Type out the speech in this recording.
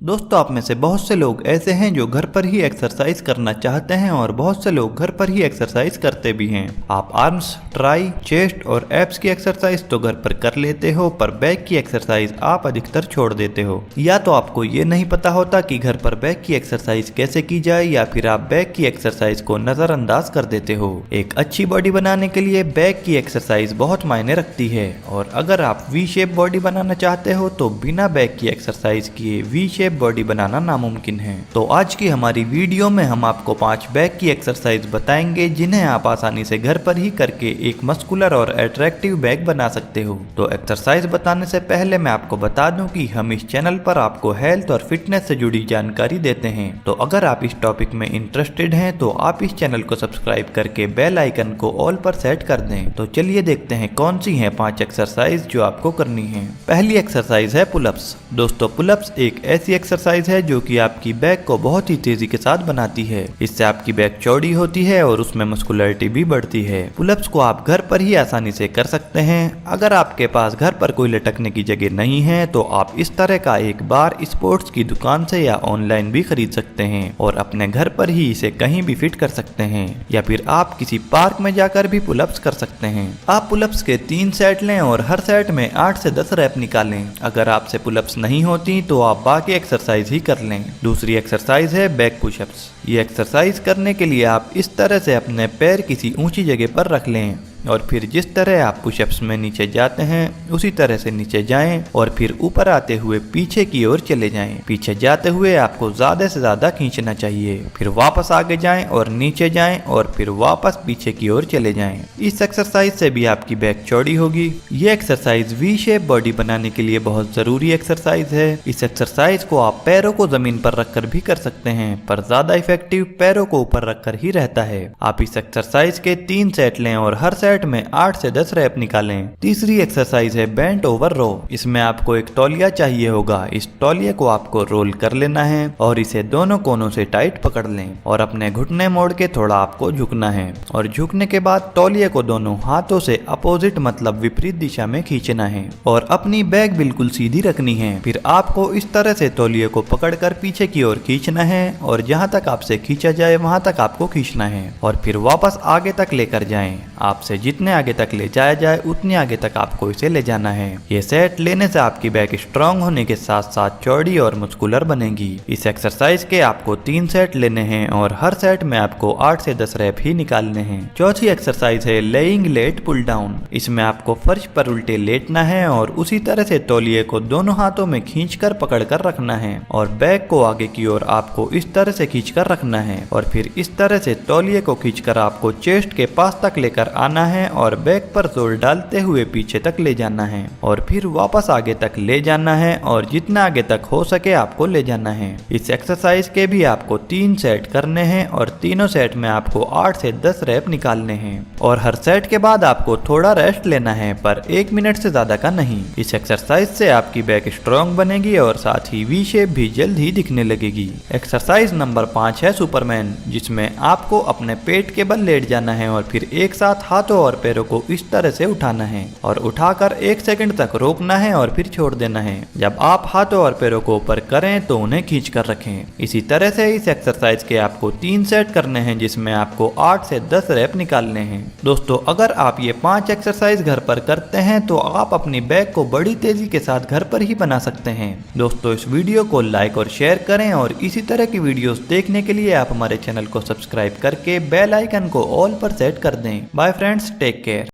दोस्तों, आप में से बहुत से लोग ऐसे हैं जो घर पर ही एक्सरसाइज करना चाहते हैं और बहुत से लोग घर पर ही एक्सरसाइज करते भी हैं। आप आर्म्स, ट्राई, चेस्ट और एब्स की एक्सरसाइज तो घर पर कर लेते हो, पर बैक की एक्सरसाइज आप अधिकतर छोड़ देते हो। या तो आपको ये नहीं पता होता कि घर पर बैक की एक्सरसाइज कैसे की जाए, या फिर आप बैक की एक्सरसाइज को नजरअंदाज कर देते हो। एक अच्छी बॉडी बनाने के लिए बैक की एक्सरसाइज बहुत मायने रखती है, और अगर आप वी शेप बॉडी बनाना चाहते हो तो बिना बैक की एक्सरसाइज किए वी शेप बॉडी बनाना नामुमकिन है। तो आज की हमारी वीडियो में हम आपको 5 बैक की एक्सरसाइज बताएंगे जिन्हें आप आसानी से घर पर ही करके एक मस्कुलर और अट्रैक्टिव बैक बना सकते हो। तो एक्सरसाइज बताने से पहले मैं आपको बता दूं कि हम इस चैनल पर आपको हेल्थ और फिटनेस से जुड़ी जानकारी देते हैं। तो अगर आप इस टॉपिक में इंटरेस्टेड हैं तो आप इस चैनल को सब्सक्राइब करके बेल आइकन को ऑल पर सेट कर दें। तो चलिए देखते हैं कौन सी है 5 एक्सरसाइज जो आपको करनी है। पहली एक्सरसाइज है पुलअप्स। दोस्तों, पुलअप्स एक ऐसी एक्सरसाइज है जो कि आपकी बैक को बहुत ही तेजी के साथ बनाती है। इससे आपकी बैक चौड़ी होती है और उसमें मस्कुलरिटी भी बढ़ती है। पुलअप्स को आप घर पर ही आसानी से कर सकते हैं। अगर आपके पास घर पर कोई लटकने की जगह नहीं है तो आप इस तरह का एक बार स्पोर्ट्स की दुकान से या ऑनलाइन भी खरीद सकते हैं और अपने घर पर ही इसे कहीं भी फिट कर सकते हैं, या फिर आप किसी पार्क में जाकर भी पुलअप्स कर सकते हैं। आप पुलअप्स के 3 सेट लें और हर सेट में 8 से 10 रैप निकालें। अगर आपसे पुलअप्स नहीं होती तो आप बाकी एक्सरसाइज ही कर लें। दूसरी एक्सरसाइज है बैक पुशअप्स। ये एक्सरसाइज करने के लिए आप इस तरह से अपने पैर किसी ऊंची जगह पर रख लें और फिर जिस तरह आप पुशअप्स में नीचे जाते हैं उसी तरह से नीचे जाएं और फिर ऊपर आते हुए पीछे की ओर चले जाएं। पीछे जाते हुए आपको ज्यादा से ज्यादा खींचना चाहिए, फिर वापस आगे जाएं और नीचे जाएं और फिर वापस पीछे की ओर चले जाएं। इस एक्सरसाइज से भी आपकी बैक चौड़ी होगी। ये एक्सरसाइज वी शेप बॉडी बनाने के लिए बहुत जरूरी एक्सरसाइज है। इस एक्सरसाइज को आप पैरों को जमीन पर रखकर भी कर सकते हैं, पर ज्यादा इफेक्टिव पैरों को ऊपर रखकर ही रहता है। आप इस एक्सरसाइज के 3 सेट लें और हर सेट में 8 से 10 रैप निकालें। तीसरी एक्सरसाइज है बेंट ओवर रो। इसमें आपको एक तौलिया चाहिए होगा। इस तौलिए को आपको रोल कर लेना है और इसे दोनों कोनों से टाइट पकड़ लें और अपने घुटने मोड़ के थोड़ा आपको झुकना है, और झुकने के बाद तौलिए को दोनों हाथों से अपोजिट मतलब विपरीत दिशा में खींचना है और अपनी बैक बिल्कुल सीधी रखनी है। फिर आपको इस तरह से तौलिए को पकड़कर पीछे की ओर खींचना है और जहां तक आपसे खींचा जाए वहां तक आपको खींचना है और फिर वापस आगे तक लेकर जाएं। आपसे जितने आगे तक ले जाया जाए उतने आगे तक आपको इसे ले जाना है। ये सेट लेने से आपकी बैक स्ट्रांग होने के साथ साथ चौड़ी और मस्कुलर बनेगी। इस एक्सरसाइज के आपको 3 सेट लेने हैं और हर सेट में आपको 8 से 10 रैप ही निकालने हैं। चौथी एक्सरसाइज है लेइंग लेट पुल डाउन। इसमें आपको फर्श पर उल्टे लेटना है और उसी तरह से तौलिए को दोनों हाथों में खींचकर पकड़कर रखना है और बैक को आगे की ओर आपको इस तरह से खींचकर रखना है और फिर इस तरह से तौलिए को खींचकर आपको चेस्ट के पास तक लेकर आना है और बैक पर जोर डालते हुए पीछे तक ले जाना है और फिर वापस आगे तक ले जाना है और जितना आगे तक हो सके आपको ले जाना है। इस एक्सरसाइज के भी आपको 3 सेट करने हैं और तीनों सेट में आपको 8 से 10 रैप निकालने हैं और हर सेट के बाद आपको थोड़ा रेस्ट लेना है, पर 1 मिनट से ज्यादा का नहीं। इस एक्सरसाइज से आपकी बैक स्ट्रांग बनेगी और साथ ही वी शेप भी जल्द ही दिखने लगेगी। एक्सरसाइज नंबर 5 है सुपरमैन, जिसमें आपको अपने पेट के बल लेट जाना है और फिर एक साथ हाथों और पैरों को इस तरह से उठाना है और उठाकर 1 सेकंड तक रोकना है और फिर छोड़ देना है। जब आप हाथों और पैरों को ऊपर करें तो उन्हें खींच कर रखें। इसी तरह से इस एक्सरसाइज के आपको 3 सेट करने हैं जिसमें आपको 8 से 10 रैप निकालने हैं। दोस्तों, अगर आप ये 5 एक्सरसाइज घर पर करते हैं तो आप अपनी बैक को बड़ी तेजी के साथ घर पर ही बना सकते हैं। दोस्तों, इस वीडियो को लाइक और शेयर करें और इसी तरह की वीडियोस देखने के लिए आप हमारे चैनल को सब्सक्राइब करके बेल आइकन को ऑल पर सेट कर दें। Bye friends, take care.